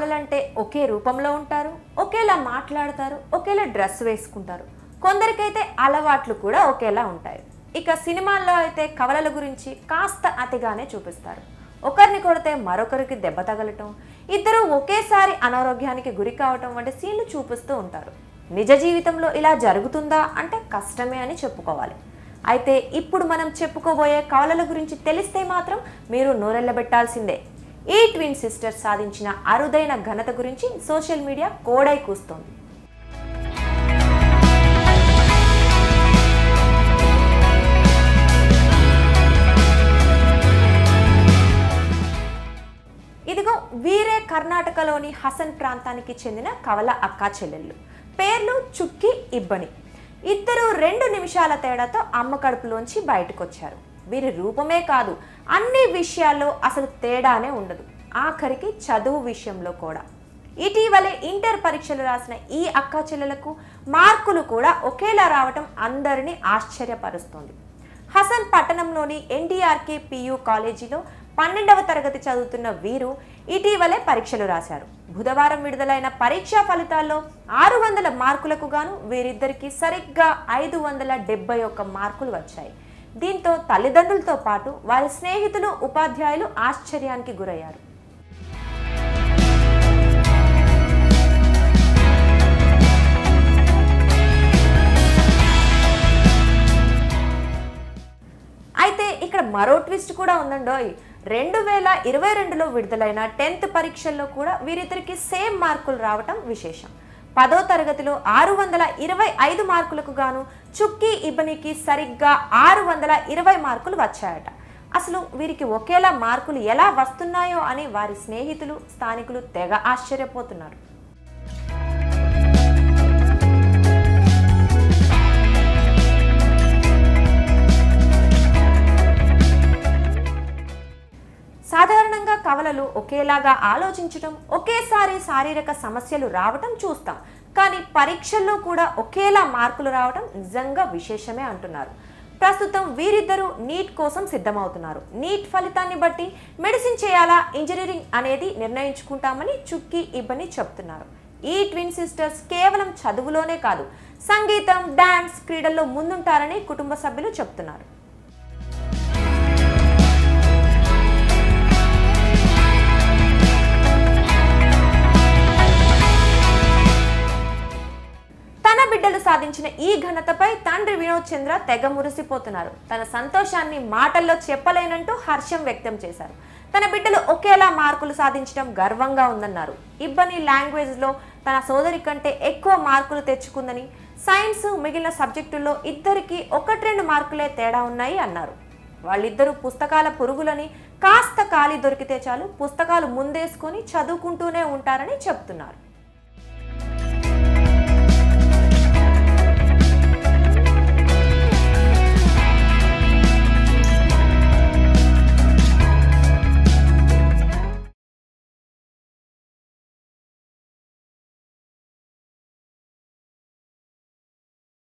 కవలలంటే ఒకే రూపంలో ఉంటారు, ఒకేలా మాట్లాడతారు, ఒకేలా డ్రెస్ వేసుకుంటారు. కొందరికైతే అలవాట్లు కూడా ఒకేలా ఉంటాయి. ఇక సినిమాల్లో అయితే కవలల గురించి కాస్త అతిగానే చూపిస్తారు. ఒకరిని కొడితే మరొకరికి దెబ్బ తగలటం, ఇద్దరు ఒకేసారి అనారోగ్యానికి గురి కావటం వంటి సీన్లు చూపిస్తూ ఉంటారు. నిజ జీవితంలో ఇలా జరుగుతుందా అంటే కష్టమే అని చెప్పుకోవాలి. అయితే ఇప్పుడు మనం చెప్పుకోబోయే కవలల గురించి తెలిస్తే మాత్రం మీరు నోరెళ్ళబెట్టాల్సిందే. ఈ ట్విన్ సిస్టర్స్ సాధించిన అరుదైన ఘనత గురించి సోషల్ మీడియా కోడై కూస్తోంది. ఇదిగో వీరే కర్ణాటకలోని హసన్ ప్రాంతానికి చెందిన కవల అక్కా చెల్లెళ్ళు. పేర్లు చుక్కి, ఇబ్బని. ఇద్దరు 2 నిమిషాల తేడాతో అమ్మ కడుపులోంచి బయటకు వచ్చారు. వీరి రూపమే కాదు, అన్ని విషయాల్లో అసలు తేడానే ఉండదు, ఆఖరికి చదువు విషయంలో కూడా. ఇటీవలే ఇంటర్ పరీక్షలు రాసిన ఈ అక్కా చెల్లెలకు మార్కులు కూడా ఒకేలా రావటం అందరినీ ఆశ్చర్యపరుస్తోంది. హసన్ పట్టణంలోని ఎన్టీఆర్కే పియు కాలేజీలో 12వ తరగతి చదువుతున్న వీరు ఇటీవలే పరీక్షలు రాశారు. బుధవారం విడుదలైన పరీక్షా ఫలితాల్లో 600 మార్కులకు గాను వీరిద్దరికి సరిగ్గా 571 మార్కులు వచ్చాయి. దీంతో తల్లిదండ్రులతో పాటు వారి స్నేహితులు, ఉపాధ్యాయులు ఆశ్చర్యానికి గురయ్యారు. అయితే ఇక్కడ మరో ట్విస్ట్ కూడా ఉందండోయ్. 2022లో విడుదలైన 10th పరీక్షల్లో కూడా వీరిద్దరికి సేమ్ మార్కులు రావటం విశేషం. 10వ తరగతిలో 625 మార్కులకు గాను చుక్కి, ఇబ్బనికి సరిగ్గా 620 మార్కులు వచ్చాయట. అసలు వీరికి ఒకేలా మార్కులు ఎలా వస్తున్నాయో అని వారి స్నేహితులు, స్థానికులు తెగ ఆశ్చర్యపోతున్నారు. సాధారణంగా కవలలు ఒకేలాగా ఆలోచించటం, ఒకేసారి శారీరక సమస్యలు రావటం చూస్తాం. కానీ పరీక్షల్లో కూడా ఒకేలా మార్కులు రావటం నిజంగా విశేషమే అంటున్నారు. ప్రస్తుతం వీరిద్దరూ నీట్ కోసం సిద్ధమవుతున్నారు. నీట్ ఫలితాన్ని బట్టి మెడిసిన్ చేయాలా, ఇంజనీరింగ్ అనేది నిర్ణయించుకుంటామని చుక్కి, ఇబ్బని చెప్తున్నారు. ఈ ట్విన్ సిస్టర్స్ కేవలం చదువులోనే కాదు, సంగీతం, డాన్స్, క్రీడల్లో ముందుంటారని కుటుంబ సభ్యులు చెప్తున్నారు. తన బిడ్డలు సాధించిన ఈ ఘనతపై తండ్రి వినోద్ చంద్ర తెగ మురిసిపోతున్నారు. తన సంతోషాన్ని మాటల్లో చెప్పలేనంటూ హర్షం వ్యక్తం చేశారు. తన బిడ్డలు ఒకేలా మార్కులు సాధించడం గర్వంగా ఉందన్నారు. ఇబ్బని లాంగ్వేజ్లో తన సోదరి కంటే ఎక్కువ మార్కులు తెచ్చుకుందని, సైన్స్, మిగిలిన సబ్జెక్టుల్లో ఇద్దరికి 1-2 మార్కులే తేడా ఉన్నాయి అన్నారు. వాళ్ళిద్దరూ పుస్తకాల పురుగులని, కాస్త ఖాళీ దొరికితే చాలు పుస్తకాలు ముందేసుకొని చదువుకుంటూనే ఉంటారని చెప్తున్నారు.